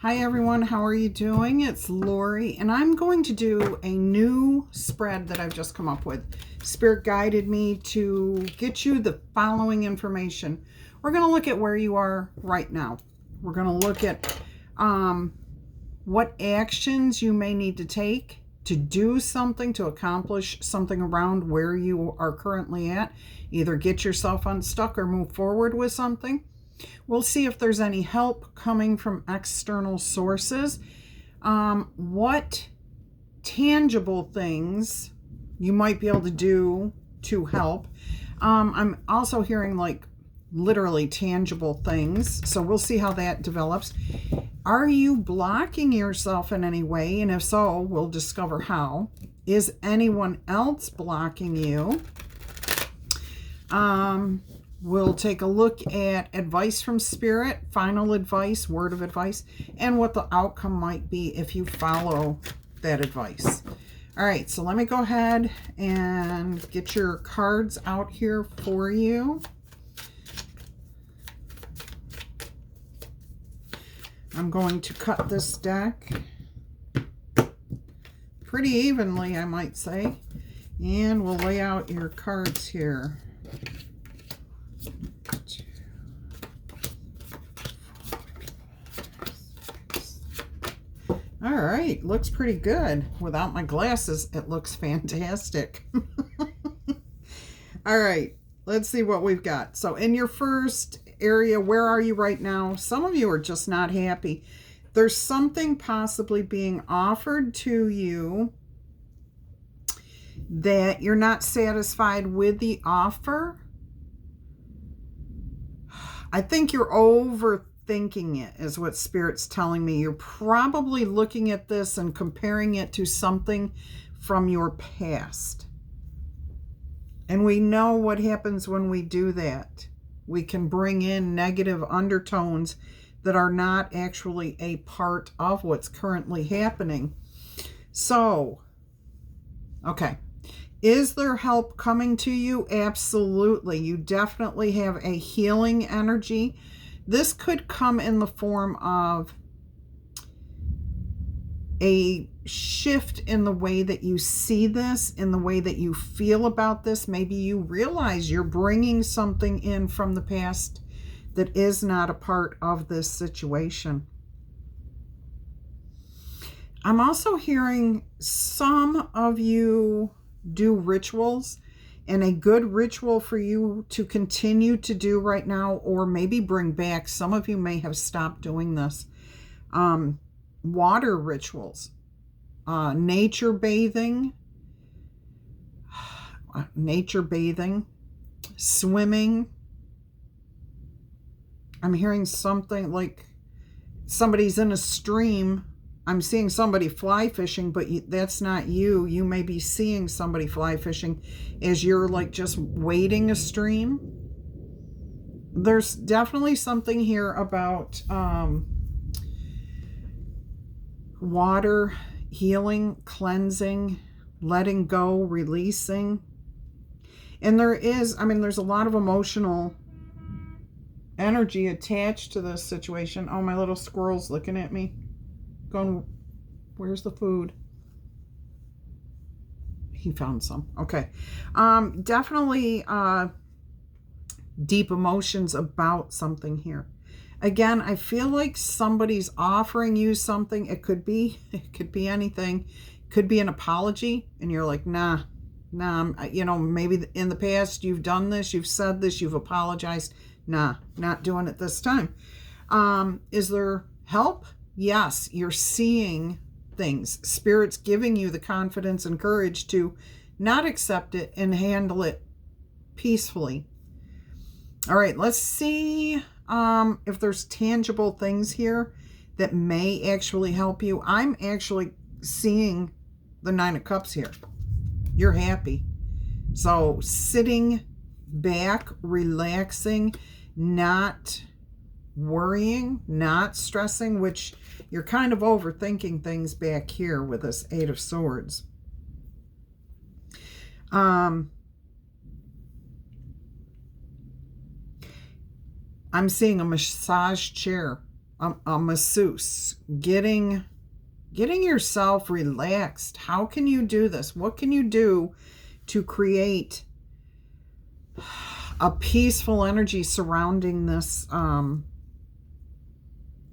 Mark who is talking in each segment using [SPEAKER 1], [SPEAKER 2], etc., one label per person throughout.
[SPEAKER 1] Hi everyone, how are you doing? It's Laurie, and I'm going to do a new spread that I've just come up with. Spirit guided me to get you the following information. We're going to look at where you are right now. We're going to look at what actions you may need to take to do something, to accomplish something around where you are currently at. Either get yourself unstuck or move forward with something. We'll see if there's any help coming from external sources. What tangible things you might be able to do to help. I'm also hearing like literally tangible things. So we'll see how that develops. Are you blocking yourself in any way? And if so, we'll discover how. Is anyone else blocking you? We'll take a look at advice from Spirit, final advice, word of advice, and what the outcome might be if you follow that advice. All right, so let me go ahead and get your cards out here for you. I'm going to cut this deck pretty evenly, I might say, and we'll lay out your cards here. All right, looks pretty good. Without my glasses, it looks fantastic. All right, let's see what we've got. So in your first area, where are you right now? Some of you are just not happy. There's something possibly being offered to you that you're not satisfied with the offer. I think you're overthinking it is what Spirit's telling me. You're probably looking at this and comparing it to something from your past. And we know what happens when we do that. We can bring in negative undertones that are not actually a part of what's currently happening. So, okay. Is there help coming to you? Absolutely. You definitely have a healing energy. This could come in the form of a shift in the way that you see this, in the way that you feel about this. Maybe you realize you're bringing something in from the past that is not a part of this situation. I'm also hearing some of you do rituals, and a good ritual for you to continue to do right now, or maybe bring back. Some of you may have stopped doing this. Water rituals, nature bathing, swimming. I'm hearing something like somebody's in a stream. I'm seeing somebody fly fishing, but that's not you. You may be seeing somebody fly fishing as you're like just wading a stream. There's definitely something here about water, healing, cleansing, letting go, releasing. And there's a lot of emotional energy attached to this situation. Oh, my little squirrel's looking at me. Going, where's the food? He found some. Okay. Definitely deep emotions about something here. Again, I feel like somebody's offering you something. It could be anything. It could be an apology, and you're like, nah, maybe in the past you've done this, you've said this, you've apologized. Nah, not doing it this time. Is there help? Yes, you're seeing things. Spirit's giving you the confidence and courage to not accept it and handle it peacefully. All right, let's see if there's tangible things here that may actually help you. I'm actually seeing the Nine of Cups here. You're happy. So sitting back, relaxing, not worrying, not stressing, which you're kind of overthinking things back here with this Eight of Swords. I'm seeing a massage chair a masseuse, getting yourself relaxed. How can you do this? What can you do to create a peaceful energy surrounding this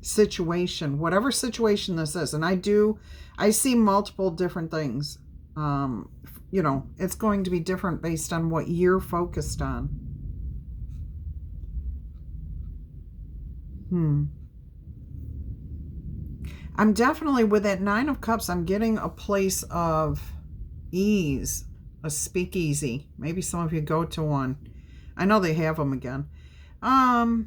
[SPEAKER 1] situation, whatever situation this is? And I see multiple different things. You know, it's going to be different based on what you're focused on. I'm definitely, with that Nine of Cups, I'm getting a place of ease, a speakeasy. Maybe some of you go to one. I know they have them again. But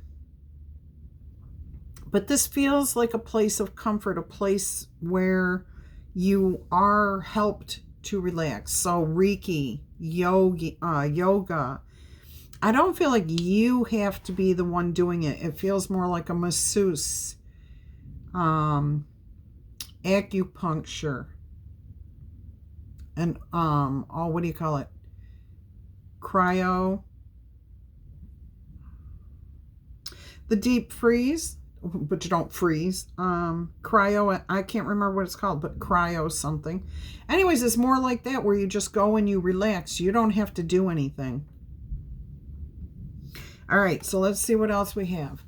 [SPEAKER 1] this feels like a place of comfort, a place where you are helped to relax. So Reiki, yoga. I don't feel like you have to be the one doing it. It feels more like a masseuse, acupuncture, and what do you call it? Cryo. The deep freeze, but you don't freeze. Cryo, I can't remember what it's called, but cryo something. Anyways, it's more like that, where you just go and you relax. You don't have to do anything. All right, so let's see what else we have.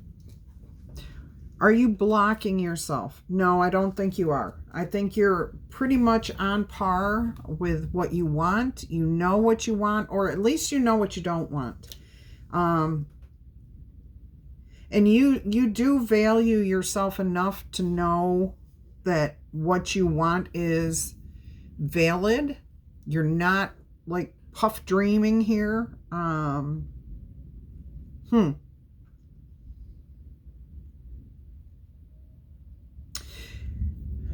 [SPEAKER 1] Are you blocking yourself? No, I don't think you are. I think you're pretty much on par with what you want. You know what you want, or at least you know what you don't want. And you do value yourself enough to know that what you want is valid. You're not like puff dreaming here.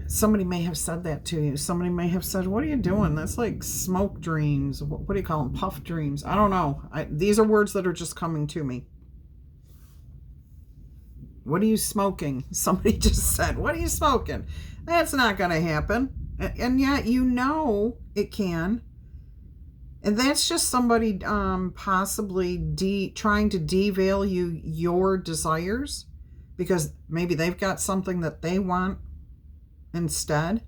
[SPEAKER 1] Somebody may have said that to you. Somebody may have said, what are you doing? That's like smoke dreams. What do you call them? Puff dreams. I don't know. These are words that are just coming to me. What are you smoking? Somebody just said, what are you smoking? That's not going to happen. And yet you know it can. And that's just somebody possibly trying to devalue your desires, because maybe they've got something that they want instead.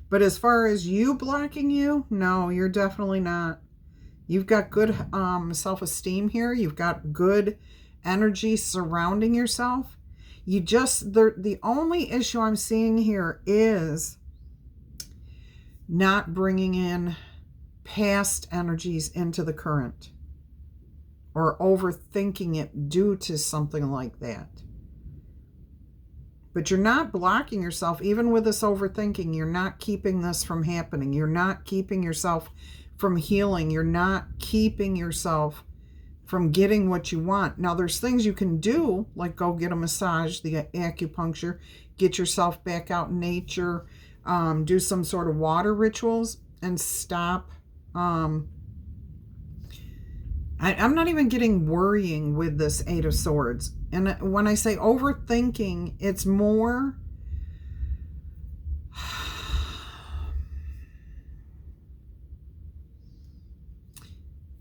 [SPEAKER 1] But as far as you blocking you, no, you're definitely not. You've got good self-esteem here. You've got good energy surrounding yourself. You just, the only issue I'm seeing here is not bringing in past energies into the current, or overthinking it due to something like that. But you're not blocking yourself. Even with this overthinking, you're not keeping this from happening. You're not keeping yourself from healing. You're not keeping yourself from getting what you want. Now, there's things you can do, like go get a massage, the acupuncture, get yourself back out in nature, do some sort of water rituals, and stop. I'm not even getting worrying with this Eight of Swords. And when I say overthinking, it's more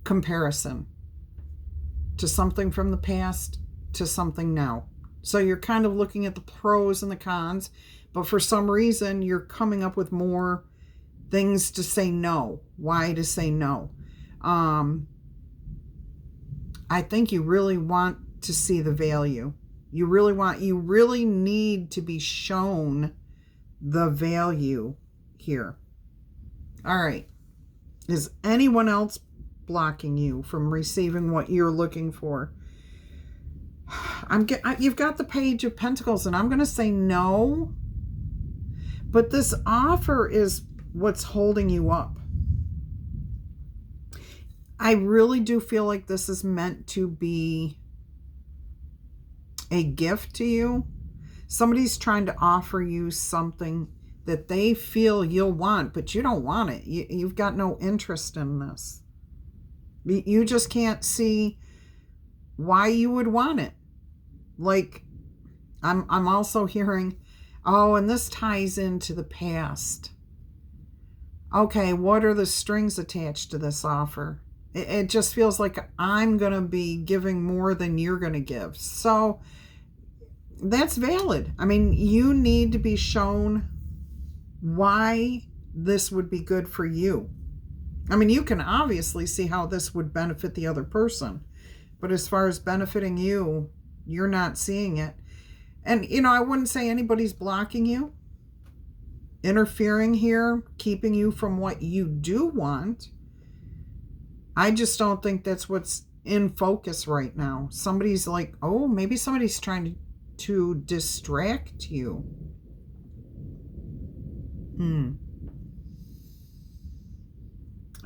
[SPEAKER 1] comparison to something from the past to something now. So you're kind of looking at the pros and the cons, but for some reason you're coming up with more things to say no. Why to say no? I think you really want to see the value. You really need to be shown the value here. All right. Is anyone else blocking you from receiving what you're looking for? You've got the Page of Pentacles, and I'm going to say no. But this offer is what's holding you up. I really do feel like this is meant to be a gift to you. Somebody's trying to offer you something that they feel you'll want, but you don't want it. You've got no interest in this. You just can't see why you would want it. Like, I'm also hearing, oh, and this ties into the past. Okay, what are the strings attached to this offer? It just feels like I'm going to be giving more than you're going to give. So that's valid. I mean, you need to be shown why this would be good for you. I mean, you can obviously see how this would benefit the other person, but as far as benefiting you, you're not seeing it. And, I wouldn't say anybody's blocking you, interfering here, keeping you from what you do want. I just don't think that's what's in focus right now. Somebody's like, oh, maybe somebody's trying to distract you.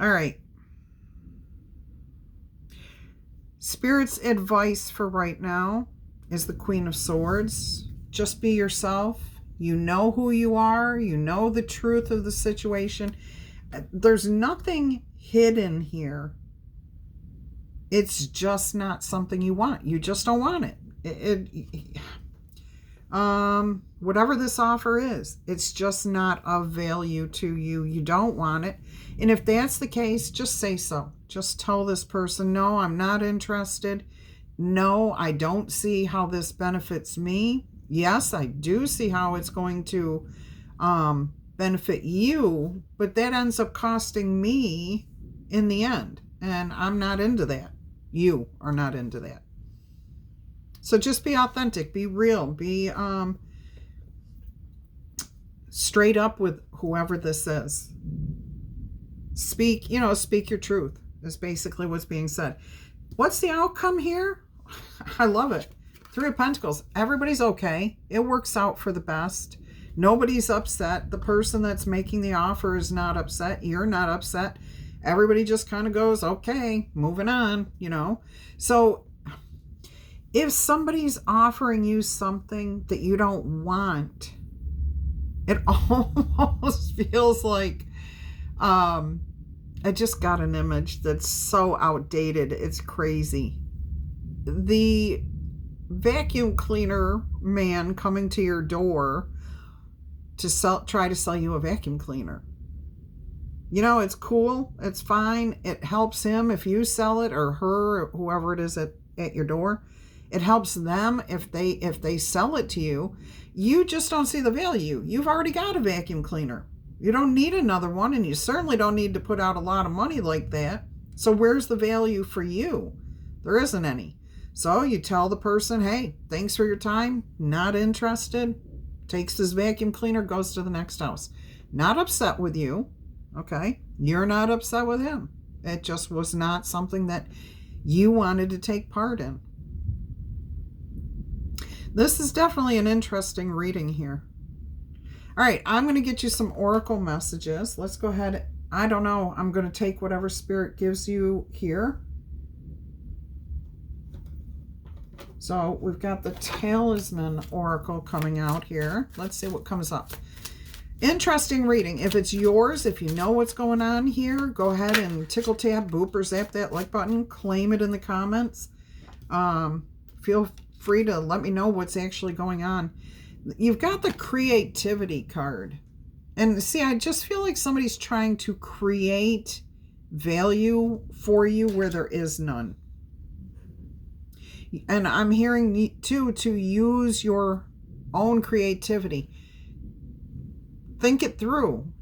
[SPEAKER 1] All right. Spirit's advice for right now is the Queen of Swords. Just be yourself. You know who you are. You know the truth of the situation. There's nothing hidden here. It's just not something you want. You just don't want it. Whatever this offer is, it's just not of value to you. You don't want it. And if that's the case, just say so. Just tell this person, no, I'm not interested. No, I don't see how this benefits me. Yes, I do see how it's going to benefit you, but that ends up costing me in the end. And I'm not into that. You are not into that. So just be authentic, be real, be straight up with whoever this is. Speak your truth is basically what's being said. What's the outcome here? I love it. 3 of Pentacles. Everybody's okay. It works out for the best. Nobody's upset. The person that's making the offer is not upset. You're not upset. Everybody just kind of goes, okay, moving on, So if somebody's offering you something that you don't want, it almost feels like, I just got an image that's so outdated. It's crazy. The vacuum cleaner man coming to your door to try to sell you a vacuum cleaner. It's cool. It's fine. It helps him if you sell it, or her, or whoever it is at your door. It helps them if they sell it to you. You just don't see the value. You've already got a vacuum cleaner. You don't need another one, and you certainly don't need to put out a lot of money like that. So where's the value for you? There isn't any. So you tell the person, hey, thanks for your time. Not interested. Takes his vacuum cleaner, goes to the next house. Not upset with you. Okay, you're not upset with him. It just was not something that you wanted to take part in. This is definitely an interesting reading here. All right, I'm going to get you some oracle messages. Let's go ahead. I don't know. I'm going to take whatever Spirit gives you here. So we've got the Talisman Oracle coming out here. Let's see what comes up. Interesting reading. If it's yours, if you know what's going on here, go ahead and tickle, tab, boop, or zap that like button. Claim it in the comments. Feel free to let me know what's actually going on. You've got the creativity card. And see, I just feel like somebody's trying to create value for you where there is none. And I'm hearing too to use your own creativity. Think it through.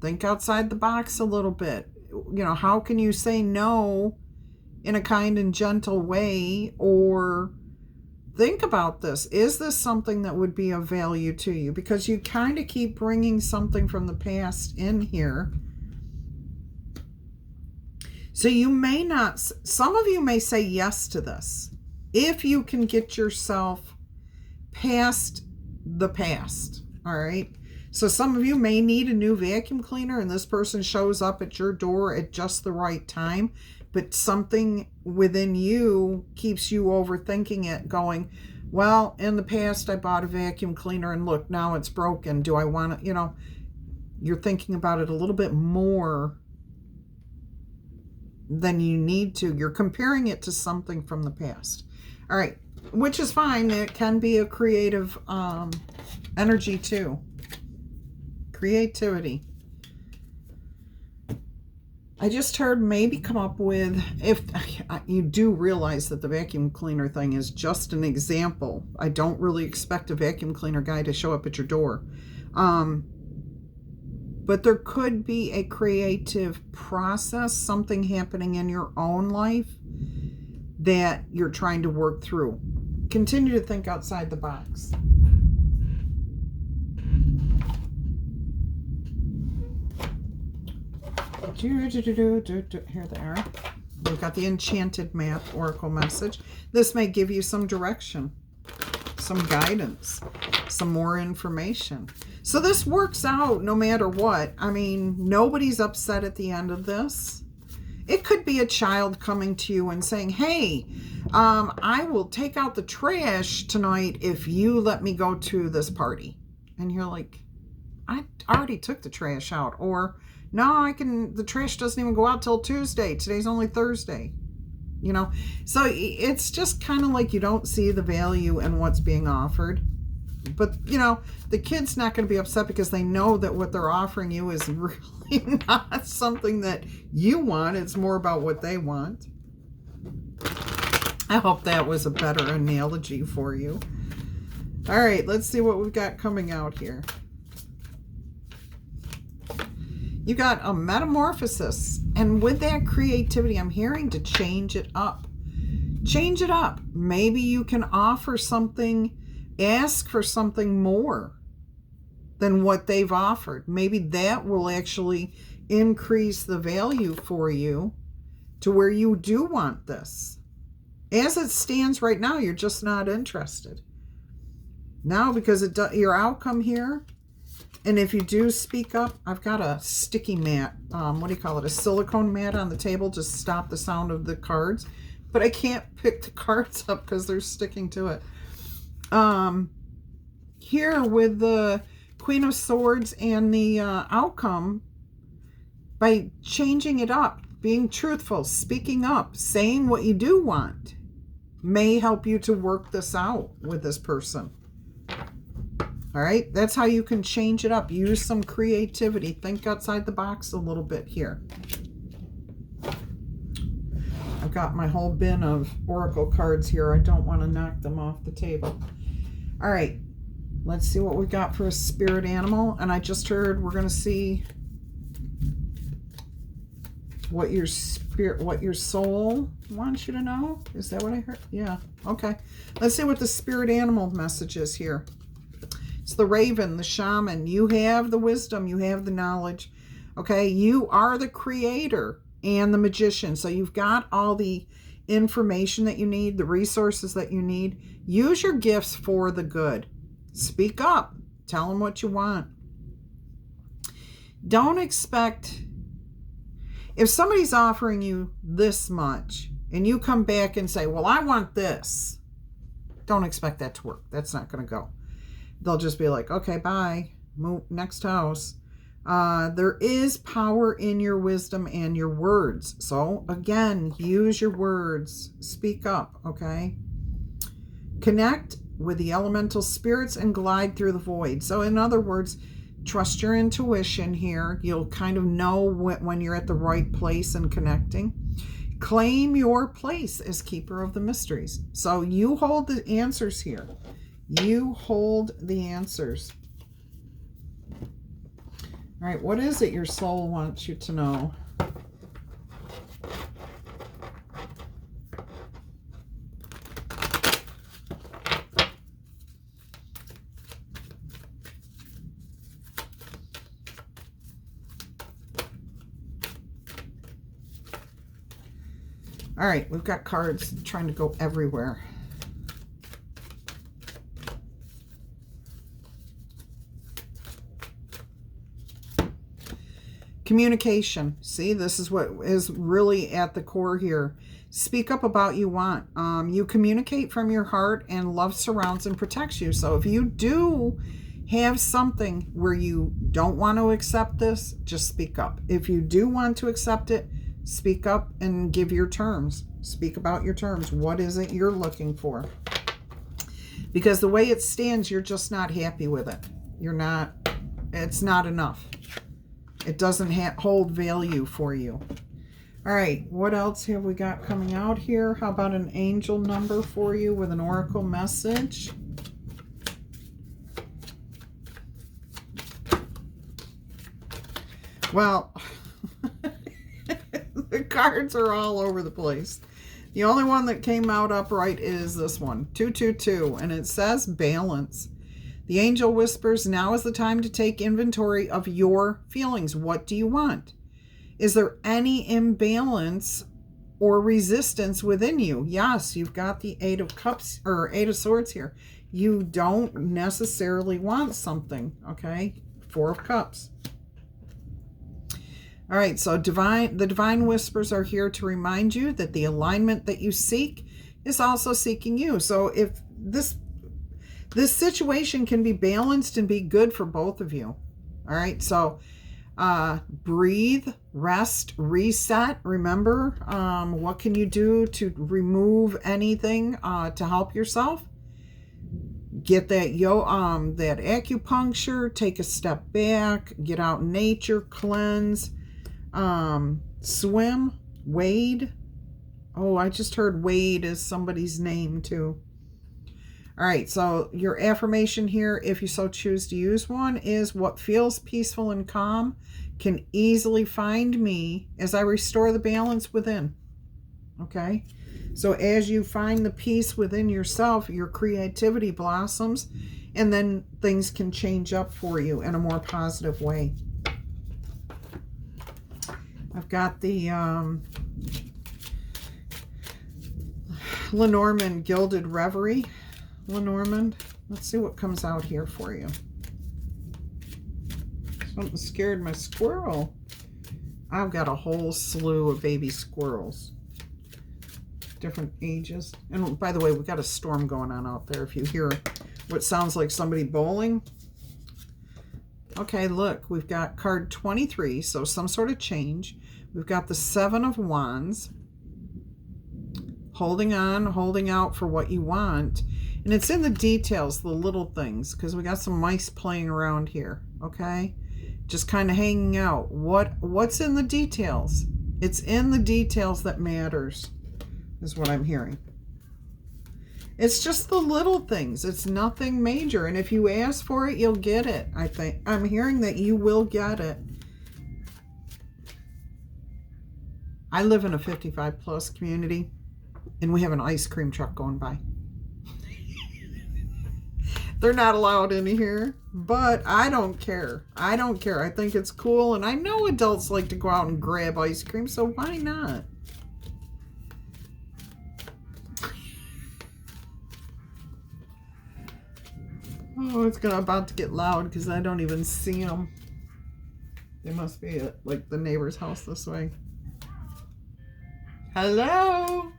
[SPEAKER 1] Think outside the box a little bit. How can you say no in a kind and gentle way? Or think about this. Is this something that would be of value to you? Because you kind of keep bringing something from the past in here. So you may not, some of you may say yes to this. If you can get yourself past the past. All right. So some of you may need a new vacuum cleaner, and this person shows up at your door at just the right time. But something within you keeps you overthinking it, going, well, in the past I bought a vacuum cleaner and look, now it's broken. Do I want to, you're thinking about it a little bit more than you need to. You're comparing it to something from the past. All right. Which is fine. It can be a creative energy too. Creativity. I just heard maybe come up with, if you do realize that the vacuum cleaner thing is just an example. I don't really expect a vacuum cleaner guy to show up at your door. But there could be a creative process, something happening in your own life that you're trying to work through. Continue to think outside the box. Here they are. We've got the Enchanted Map Oracle message. This may give you some direction, some guidance, some more information. So this works out no matter what. I mean, nobody's upset at the end of this. It could be a child coming to you and saying, hey, I will take out the trash tonight if you let me go to this party. And you're like, I already took the trash out. Or, no, the trash doesn't even go out till Tuesday. Today's only Thursday. You know, so it's just kind of like you don't see the value in what's being offered. But, you know, the kid's not going to be upset because they know that what they're offering you is really not something that you want. It's more about what they want. I hope that was a better analogy for you. All right, let's see what we've got coming out here. You got a metamorphosis. And with that creativity, I'm hearing to change it up. Change it up. Maybe you can offer something, ask for something more than what they've offered. Maybe that will actually increase the value for you to where you do want this. As it stands right now, you're just not interested. Now, because your outcome here, and if you do speak up, I've got a sticky mat, what do you call it, a silicone mat on the table to stop the sound of the cards. But I can't pick the cards up because they're sticking to it. Here with the Queen of Swords and the outcome, by changing it up, being truthful, speaking up, saying what you do want, may help you to work this out with this person. All right, that's how you can change it up. Use some creativity. Think outside the box a little bit here. I've got my whole bin of oracle cards here. I don't want to knock them off the table. All right, let's see what we got for a spirit animal. And I just heard we're going to see what your spirit, what your soul wants you to know. Is that what I heard? Yeah, okay. Let's see what the spirit animal message is here. It's the raven, the shaman. You have the wisdom. You have the knowledge. Okay, you are the creator and the magician. So you've got all the information that you need, the resources that you need. Use your gifts for the good. Speak up. Tell them what you want. Don't expect, if somebody's offering you this much and you come back and say, well, I want this, don't expect that to work. That's not going to go. They'll just be like, okay, bye. Move next house. There is power in your wisdom and your words. So again, use your words. Speak up, okay? Connect with the elemental spirits and glide through the void. So in other words, trust your intuition here. You'll kind of know when you're at the right place and connecting. Claim your place as keeper of the mysteries. So you hold the answers here. You hold the answers. All right, what is it your soul wants you to know? All right, we've got cards trying to go everywhere. Communication. See, this is what is really at the core here. Speak up about what you want. You communicate from your heart, and love surrounds and protects you. So if you do have something where you don't want to accept this, just speak up. If you do want to accept it, speak up and give your terms. Speak about your terms. What is it you're looking for? Because the way it stands, you're just not happy with it. You're not, it's not enough. It doesn't hold value for you. All right, what else have we got coming out here? How about an angel number for you with an oracle message? Well, the cards are all over the place. The only one that came out upright is this one, 222, and it says balance. The angel whispers, now is the time to take inventory of your feelings. What do you want? Is there any imbalance or resistance within you? Yes, you've got the Eight of Cups or Eight of Swords here. You don't necessarily want something, okay? Four of Cups. All right, so the divine whispers are here to remind you that the alignment that you seek is also seeking you. So if this situation can be balanced and be good for both of you. All right, so breathe, rest, reset. Remember, what can you do to remove anything to help yourself? Get that that acupuncture, take a step back, get out in nature, cleanse, swim, wade. Oh, I just heard Wade is somebody's name too. All right, so your affirmation here, if you so choose to use one, is what feels peaceful and calm can easily find me as I restore the balance within. Okay, so as you find the peace within yourself, your creativity blossoms, and then things can change up for you in a more positive way. I've got the Lenormand Gilded Reverie. Lenormand. Let's see what comes out here for you. Something scared my squirrel. I've got a whole slew of baby squirrels. Different ages. And by the way, we've got a storm going on out there. If you hear what sounds like somebody bowling. Okay, look, we've got card 23, so some sort of change. We've got the Seven of Wands. Holding on, holding out for what you want. And it's in the details, the little things, because we got some mice playing around here, okay? Just kind of hanging out. What's in the details? It's in the details that matters, is what I'm hearing. It's just the little things. It's nothing major. And if you ask for it, you'll get it, I think. I'm hearing that you will get it. I live in a 55 plus community, and we have an ice cream truck going by. They're not allowed in here, but I don't care. I don't care. I think it's cool, and I know adults like to go out and grab ice cream, so why not? Oh, it's about to get loud because I don't even see them. They must be at like the neighbor's house this way. Hello?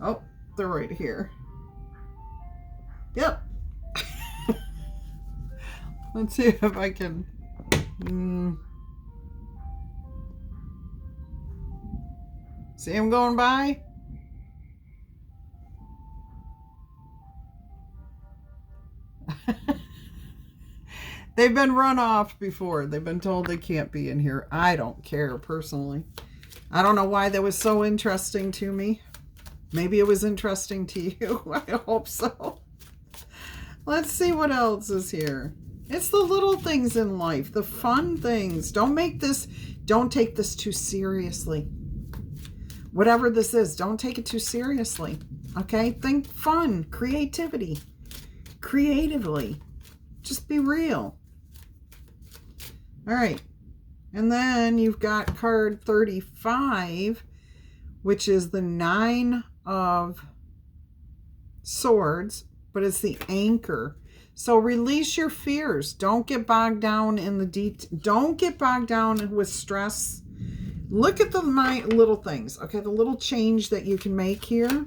[SPEAKER 1] Oh, they're right here. Yep. Let's see if I can... See them going by? They've been run off before. They've been told they can't be in here. I don't care, personally. I don't know why that was so interesting to me. Maybe it was interesting to you. I hope so. Let's see what else is here. It's the little things in life, the fun things. Don't take this too seriously. Whatever this is, don't take it too seriously. Okay? Think fun, creativity. Creatively. Just be real. All right. And then you've got card 35, which is the Nine of Swords, but it's the anchor. So release your fears. Don't get bogged down in the don't get bogged down with stress. Look at the little things, okay? The little change that you can make here.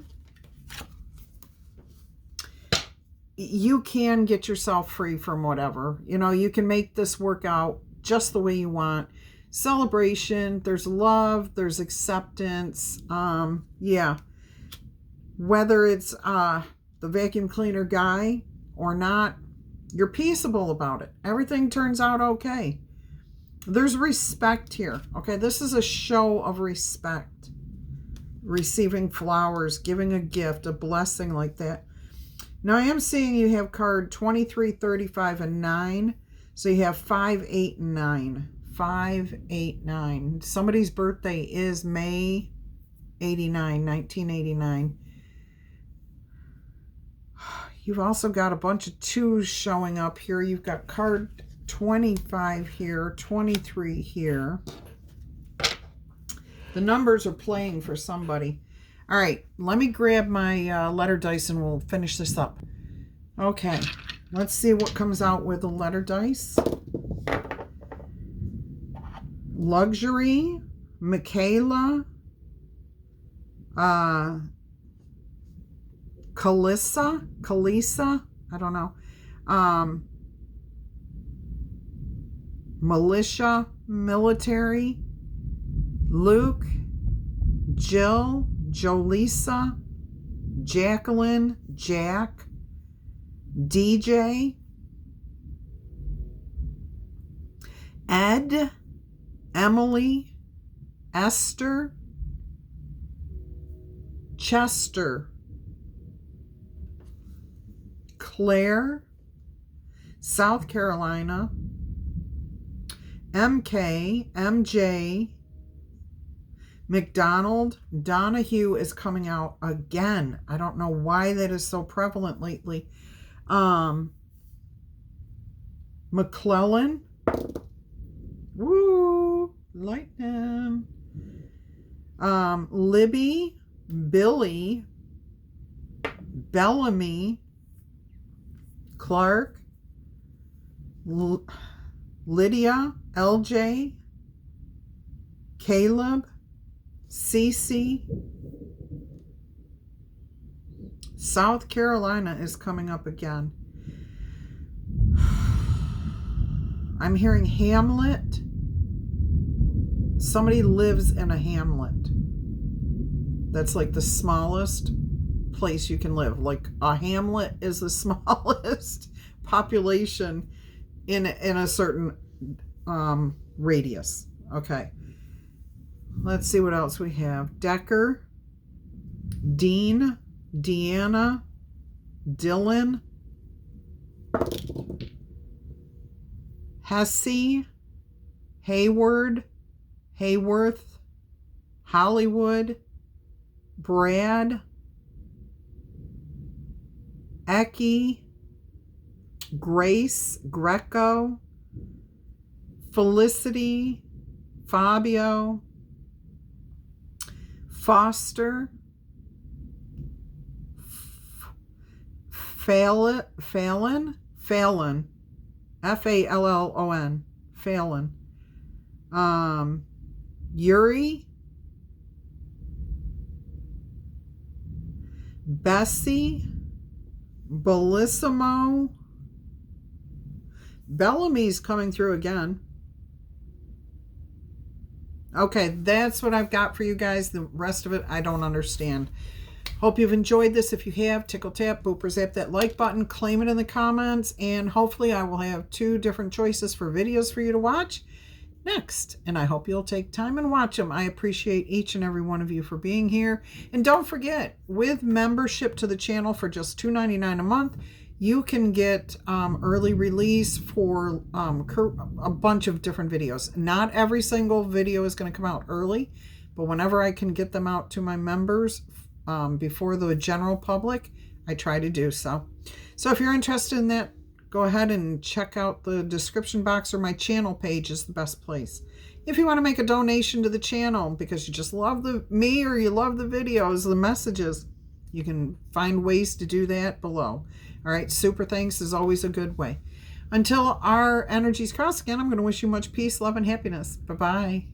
[SPEAKER 1] You can get yourself free from whatever. You know, you can make this work out just the way you want. Celebration, there's love, there's acceptance. Yeah. Whether it's the vacuum cleaner guy or not. You're peaceable about it. Everything turns out okay. There's respect here. Okay, this is a show of respect. Receiving flowers, giving a gift, a blessing like that. Now, I am seeing you have card 23, 35, and 9. So you have 5, 8, and 9. 5, 8, 9. Somebody's birthday is May 89, 1989. You've also got a bunch of 2s showing up here. You've got card 25 here, 23 here. The numbers are playing for somebody. All right, let me grab my letter dice and we'll finish this up. Okay, let's see what comes out with the letter dice. Luxury, Michaela, Kalisa, I don't know. Militia, military, Luke, Jill, Jolisa, Jacqueline, Jack, DJ, Ed, Emily, Esther, Chester, Claire, South Carolina, MK, MJ, McDonald, Donahue is coming out again. I don't know why that is so prevalent lately. McClellan, woo, lightning. Libby, Billy, Bellamy, Clark, Lydia, LJ, Caleb, Cece. South Carolina is coming up again. I'm hearing Hamlet. Somebody lives in a hamlet. That's like the smallest place you can live. Like a hamlet is the smallest population in a certain radius. Okay. Let's see what else we have. Decker, Dean, Deanna, Dylan, Hesse, Hayward, Hayworth, Hollywood, Brad, Eki, Grace, Greco, Felicity, Fabio, Foster, Fallon, F-A-L-L-O-N, Fallon, Yuri, Bessie, Bellissimo, Bellamy's coming through again. Okay, that's what I've got for you guys. The rest of it, I don't understand. Hope you've enjoyed this. If you have, tickle tap, booper zap that like button, claim it in the comments, and hopefully I will have 2 different choices for videos for you to watch next. And I hope you'll take time and watch them. I appreciate each and every one of you for being here. And don't forget, with membership to the channel for just $2.99 a month, you can get early release for a bunch of different videos. Not every single video is going to come out early, but whenever I can get them out to my members before the general public, I try to do so. So if you're interested in that, go ahead and check out the description box, or my channel page is the best place. If you want to make a donation to the channel because you just love me or you love the videos, the messages, you can find ways to do that below. All right, super thanks is always a good way. Until our energies cross again, I'm going to wish you much peace, love, and happiness. Bye-bye.